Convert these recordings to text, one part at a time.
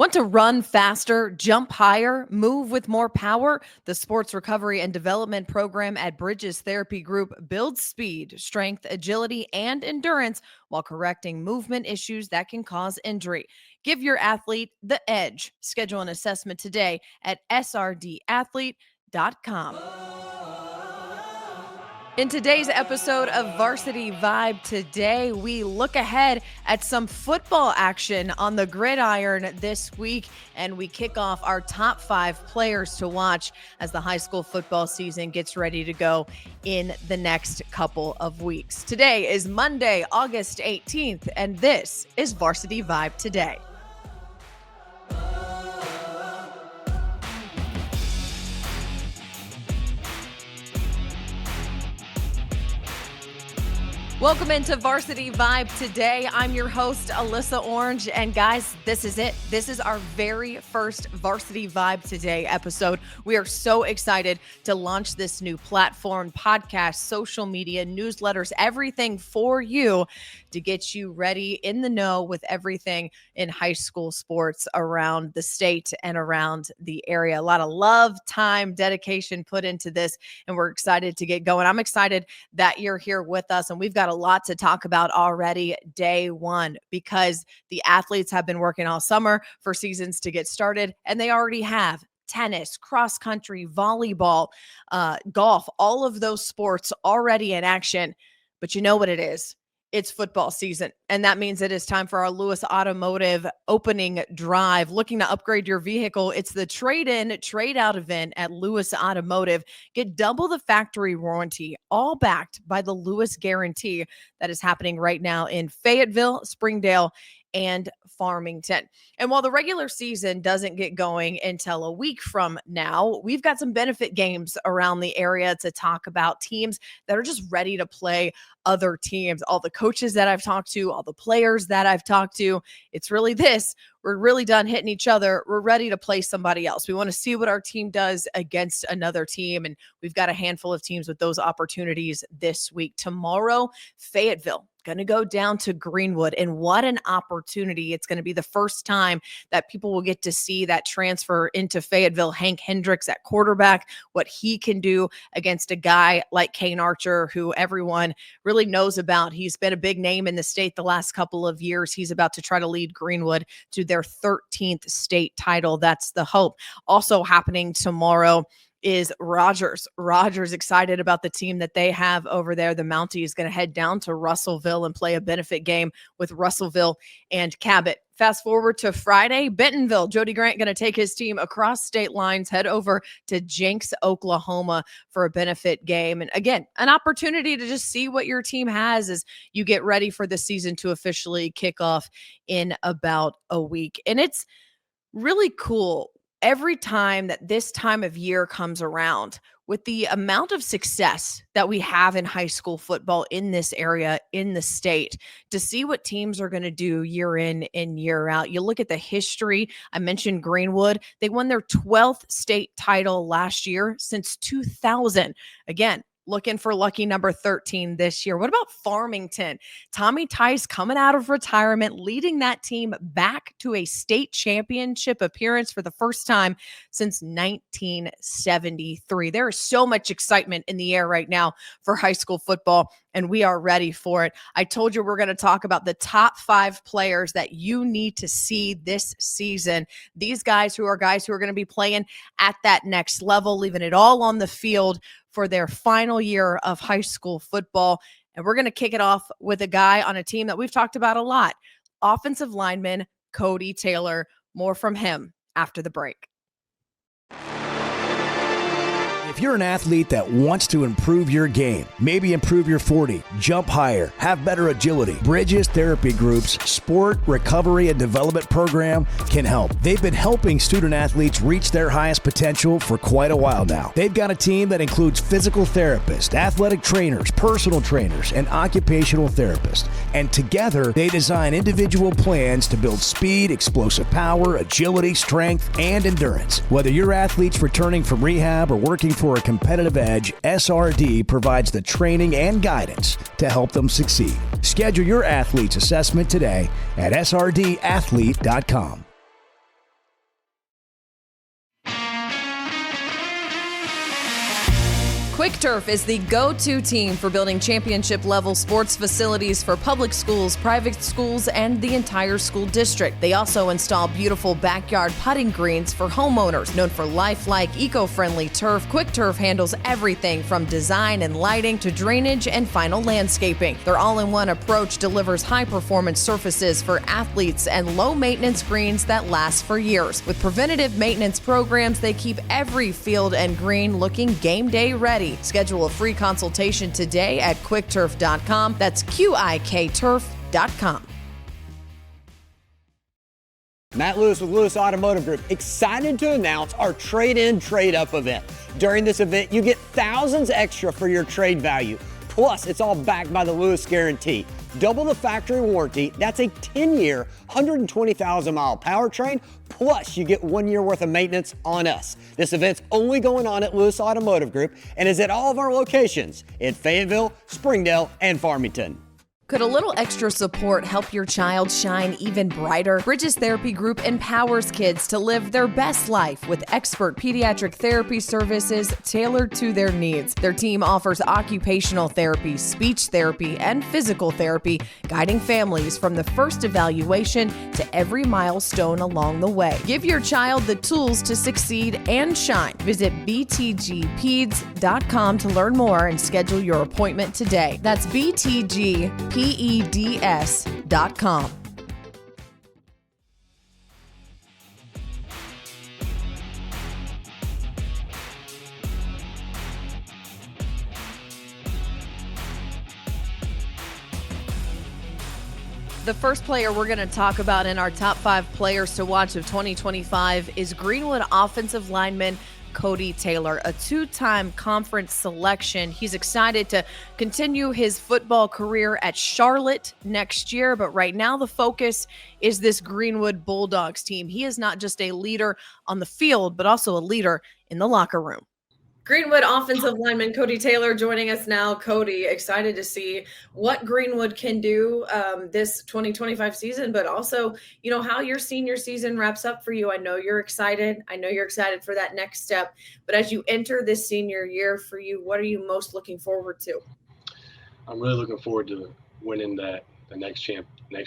Want to run faster, jump higher, move with more power? The Sports Recovery and Development Program at Bridges Therapy Group builds speed, strength, agility, and endurance while correcting movement issues that can cause injury. Give your athlete the edge. Schedule an assessment today at srdathlete.com. In today's episode of Varsity Vibe Today, we look ahead at some football action on the gridiron this week, and we kick off our top 5 players to watch as the high school football season gets ready to go in the next couple of weeks. Today is Monday, August 18th, and this is Varsity Vibe Today. Welcome into Varsity Vibe Today. I'm your host, Alyssa Orange. And guys, this is it. This is our very first Varsity Vibe Today episode. We are so excited to launch this new platform, podcast, social media, newsletters, everything for you to get you ready in the know with everything in high school sports around the state and around the area. A lot of love, time, dedication put into this, and we're excited to get going. I'm excited that you're here with us, and we've got a lot to talk about already day one because the athletes have been working all summer for seasons to get started, and they already have tennis, cross country, volleyball, golf, all of those sports already in action. But you know what it is? It's football season, and that means it is time for our Lewis Automotive opening drive. Looking to upgrade your vehicle? It's the trade-in, trade-out event at Lewis Automotive. Get double the factory warranty, all backed by the Lewis Guarantee that is happening right now in Fayetteville, Springdale, and Farmington. And while the regular season doesn't get going until a week from now, we've got some benefit games around the area to talk about, teams that are just ready to play other teams. All the coaches that I've talked to, all the players that I've talked to, it's really this. We're really done hitting each other. We're ready to play somebody else. We want to see what our team does against another team. And we've got a handful of teams with those opportunities this week. Tomorrow, Fayetteville going to go down to Greenwood, and what an opportunity. It's going to be the first time that people will get to see that transfer into Fayetteville, Hank Hendricks at quarterback, what he can do against a guy like Kane Archer, who everyone really knows about. He's been a big name in the state the last couple of years. He's about to try to lead Greenwood to their 13th state title. That's the hope. Also happening tomorrow is Rogers. Rogers excited about the team that they have over there. The Mountie is going to head down to Russellville and play a benefit game with Russellville and Cabot. Fast forward to Friday, Bentonville. Jody Grant going to take his team across state lines, head over to Jenks, Oklahoma for a benefit game. And again, an opportunity to just see what your team has as you get ready for the season to officially kick off in about a week. And it's really cool every time that this time of year comes around, with the amount of success that we have in high school football in this area, in the state, to see what teams are going to do year in and year out. You look at the history. I mentioned Greenwood. They won their 12th state title last year since 2000. Again, looking for lucky number 13 this year. What about Farmington? Tommy Tice coming out of retirement, leading that team back to a state championship appearance for the first time since 1973. There is so much excitement in the air right now for high school football, and we are ready for it. I told you we're going to talk about the top 5 players that you need to see this season. These guys who are going to be playing at that next level, leaving it all on the field for their final year of high school football. And we're going to kick it off with a guy on a team that we've talked about a lot, offensive lineman Cody Taylor. More from him after the break. If you're an athlete that wants to improve your game, maybe improve your 40, jump higher, have better agility, Bridges Therapy Group's Sport Recovery and Development Program can help. They've been helping student athletes reach their highest potential for quite a while now. They've got a team that includes physical therapists, athletic trainers, personal trainers, and occupational therapists. And together, they design individual plans to build speed, explosive power, agility, strength, and endurance. Whether your athlete's returning from rehab or working for a competitive edge, SRD provides the training and guidance to help them succeed. Schedule your athlete's assessment today at srdathlete.com. Quick Turf is the go-to team for building championship-level sports facilities for public schools, private schools, and the entire school district. They also install beautiful backyard putting greens for homeowners. Known for lifelike, eco-friendly turf, Quick Turf handles everything from design and lighting to drainage and final landscaping. Their all-in-one approach delivers high-performance surfaces for athletes and low-maintenance greens that last for years. With preventative maintenance programs, they keep every field and green looking game day ready. Schedule a free consultation today at quickturf.com. That's QIKturf.com. Matt Lewis with Lewis Automotive Group, excited to announce our trade-in, trade-up event. During this event, you get thousands extra for your trade value. Plus, it's all backed by the Lewis Guarantee. Double the factory warranty. That's a 10-year, 120,000-mile powertrain. Plus, you get 1 year worth of maintenance on us. This event's only going on at Lewis Automotive Group and is at all of our locations in Fayetteville, Springdale, and Farmington. Could a little extra support help your child shine even brighter? Bridges Therapy Group empowers kids to live their best life with expert pediatric therapy services tailored to their needs. Their team offers occupational therapy, speech therapy, and physical therapy, guiding families from the first evaluation to every milestone along the way. Give your child the tools to succeed and shine. Visit btgpeds.com to learn more and schedule your appointment today. That's btgpeds.com. The first player we're going to talk about in our top 5 players to watch of 2025 is Greenwood offensive lineman Cody Taylor, a 2-time conference selection. He's excited to continue his football career at Charlotte next year, but right now the focus is this Greenwood Bulldogs team. He is not just a leader on the field, but also a leader in the locker room. Greenwood offensive lineman Cody Taylor joining us now. Cody, excited to see what Greenwood can do this 2025 season, but also, how your senior season wraps up for you. I know you're excited. I know you're excited for that next step. But as you enter this senior year for you, what are you most looking forward to? I'm really looking forward to winning the next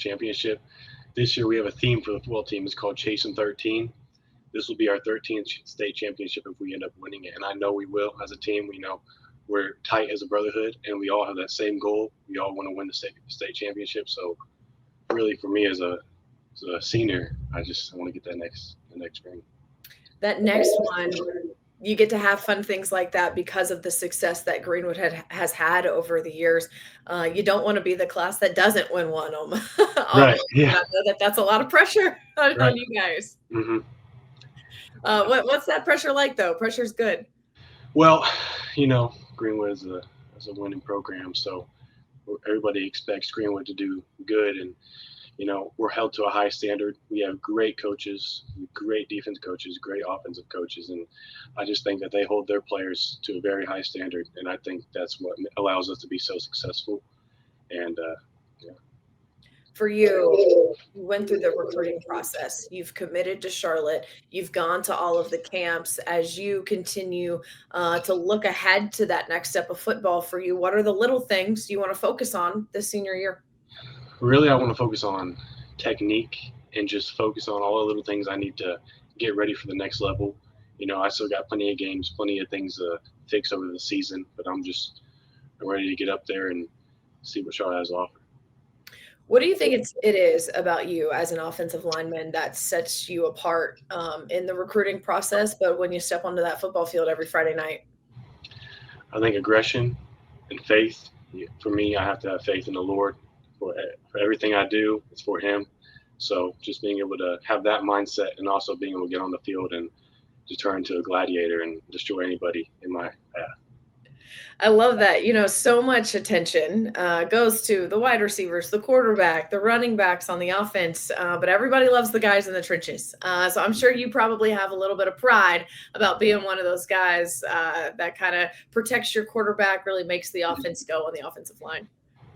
championship. This year we have a theme for the football team. It's called Chasing 13. This will be our 13th state championship if we end up winning it. And I know we will as a team. We know we're tight as a brotherhood, and we all have that same goal. We all want to win the state championship. So really for me as a senior, I just want to get the next ring. That next one, you get to have fun things like that because of the success that Greenwood has had over the years. You don't want to be the class that doesn't win one. Right, yeah. I know that's a lot of pressure on you guys. Mm-hmm. What's that pressure like, though? Pressure's good. Well, Greenwood is a winning program, so everybody expects Greenwood to do good, and we're held to a high standard. We have great coaches, great defense coaches, great offensive coaches, and I just think that they hold their players to a very high standard, and I think that's what allows us to be so successful. And For you went through the recruiting process. You've committed to Charlotte. You've gone to all of the camps. As you continue to look ahead to that next step of football for you, what are the little things you want to focus on this senior year? Really, I want to focus on technique and just focus on all the little things I need to get ready for the next level. I still got plenty of games, plenty of things to fix over the season, but I'm ready to get up there and see what Charlotte has to offer. What do you think it is about you as an offensive lineman that sets you apart in the recruiting process, but when you step onto that football field every Friday night? I think aggression and faith. For me, I have to have faith in the Lord. For everything I do, it's for Him. So just being able to have that mindset and also being able to get on the field and just turn into a gladiator and destroy anybody in my path. I love that. So much attention goes to the wide receivers, the quarterback, the running backs on the offense, but everybody loves the guys in the trenches. So I'm sure you probably have a little bit of pride about being one of those guys that kind of protects your quarterback, really makes the offense go on the offensive line.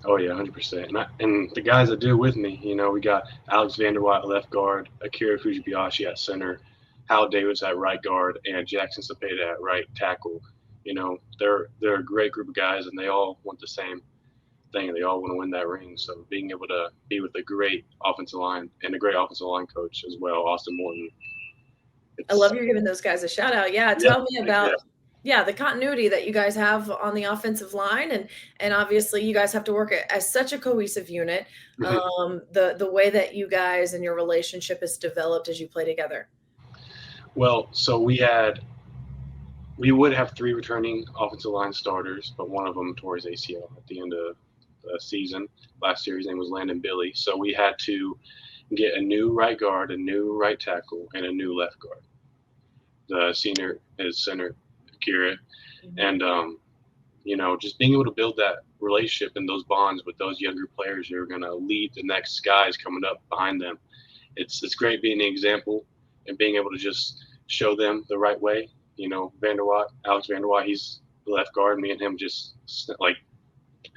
Oh, yeah, 100%. And the guys that do with me, we got Alex Vanderwatt at left guard, Akira Fujibayashi at center, Hal Davis at right guard, and Jackson Cepeda at right tackle. they're a great group of guys, and they all want the same thing. They all want to win that ring. So being able to be with a great offensive line and a great offensive line coach as well, Austin Morton. I love you giving those guys a shout out. Yeah, tell me about the continuity that you guys have on the offensive line, and obviously you guys have to work as such a cohesive unit. The way that you guys and your relationship is developed as you play together. Well, so we would have 3 returning offensive line starters, but one of them tore his ACL at the end of the season. Last year, his name was Landon Billy. So we had to get a new right guard, a new right tackle, and a new left guard. The senior is center, Akira. And, just being able to build that relationship and those bonds with those younger players who are going to lead the next guys coming up behind them. It's great being an example and being able to just show them the right way. Alex Vanderwatt, he's the left guard. Me and him just like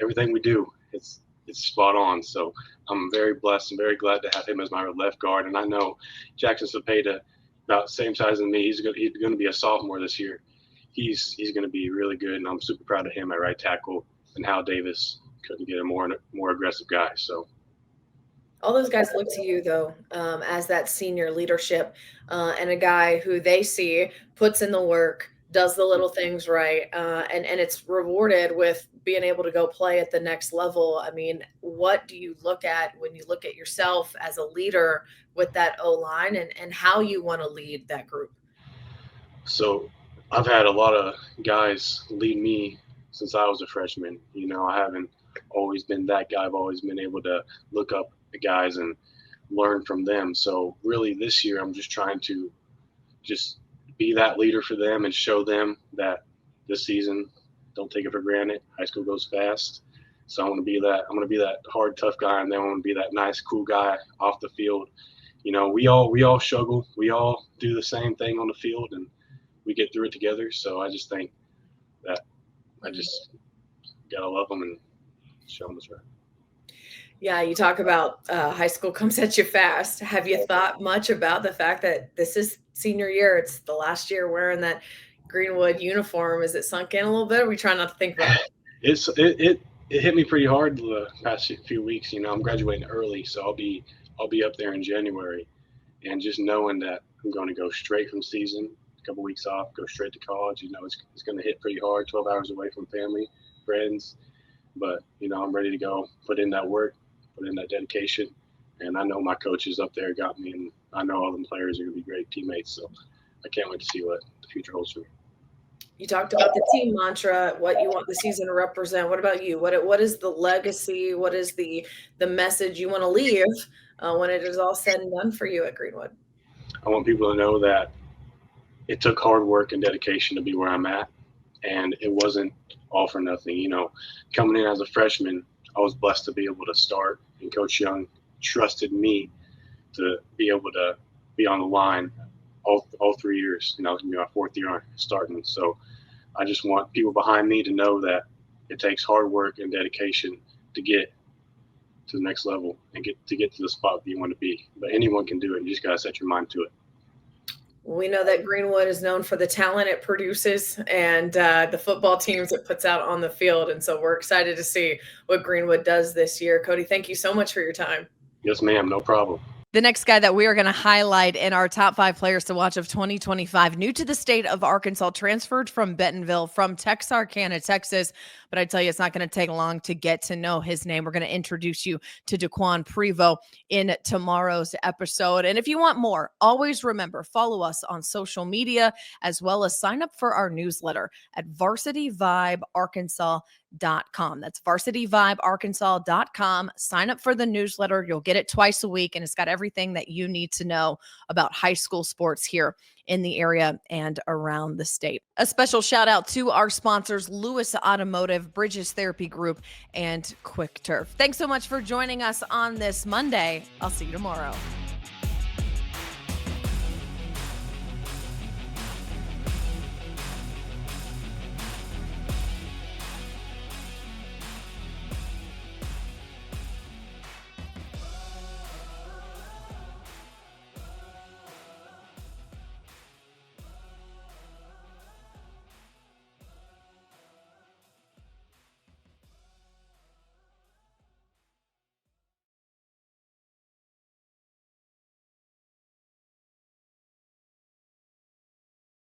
everything we do, it's spot on. So I'm very blessed and very glad to have him as my left guard. And I know Jackson Cepeda, about the same size as me, he's going to be a sophomore this year. He's going to be really good, and I'm super proud of him at right tackle. And Hal Davis couldn't get a more aggressive guy. So. All those guys look to you, though, as that senior leadership and a guy who they see puts in the work, does the little things right, and it's rewarded with being able to go play at the next level. I mean, what do you look at when you look at yourself as a leader with that O-line and how you want to lead that group? So I've had a lot of guys lead me since I was a freshman. I haven't always been that guy. I've always been able to look up the guys and learn from them. So really this year, I'm just trying to just be that leader for them and show them that this season, don't take it for granted. High school goes fast. So I'm going to be that hard, tough guy. And then I'm going to be that nice, cool guy off the field. We all struggle. We all do the same thing on the field and we get through it together. So I just think that I just got to love them and show them what's right. Yeah, you talk about high school comes at you fast. Have you thought much about the fact that this is senior year? It's the last year wearing that Greenwood uniform. Is it sunk in a little bit? Or are we trying not to think about it? It hit me pretty hard the past few weeks. I'm graduating early, so I'll be up there in January, and just knowing that I'm going to go straight from season, a couple weeks off, go straight to college. It's going to hit pretty hard. 12 hours away from family, friends, but I'm ready to go. Put in that work. Put in that dedication, and I know my coaches up there got me, and I know all them players are going to be great teammates, so I can't wait to see what the future holds for me. You talked about the team mantra, what you want the season to represent. What about you? What is the legacy? What is the message you want to leave when it is all said and done for you at Greenwood? I want people to know that it took hard work and dedication to be where I'm at, and it wasn't all for nothing. Coming in as a freshman, I was blessed to be able to start, and Coach Young trusted me to be able to be on the line all 3 years. It's going to be my 4th year starting. So I just want people behind me to know that it takes hard work and dedication to get to the next level and get to the spot that you want to be. But anyone can do it. You just got to set your mind to it. We know that Greenwood is known for the talent it produces and the football teams it puts out on the field. And so we're excited to see what Greenwood does this year. Cody, thank you so much for your time. Yes, ma'am. No problem. The next guy that we are going to highlight in our top 5 players to watch of 2025, new to the state of Arkansas, transferred from Bentonville, from Texarkana, Texas. But I tell you, it's not going to take long to get to know his name. We're going to introduce you to Daquan Prevost in tomorrow's episode. And if you want more, always remember, follow us on social media, as well as sign up for our newsletter at varsityvibearkansas.com. That's varsityvibearkansas.com. Sign up for the newsletter. You'll get it twice a week, and it's got everything that you need to know about high school sports here in the area and around the state. A special shout out to our sponsors, Lewis Automotive, Bridges Therapy Group, and Quick Turf. Thanks so much for joining us on this Monday. I'll see you tomorrow.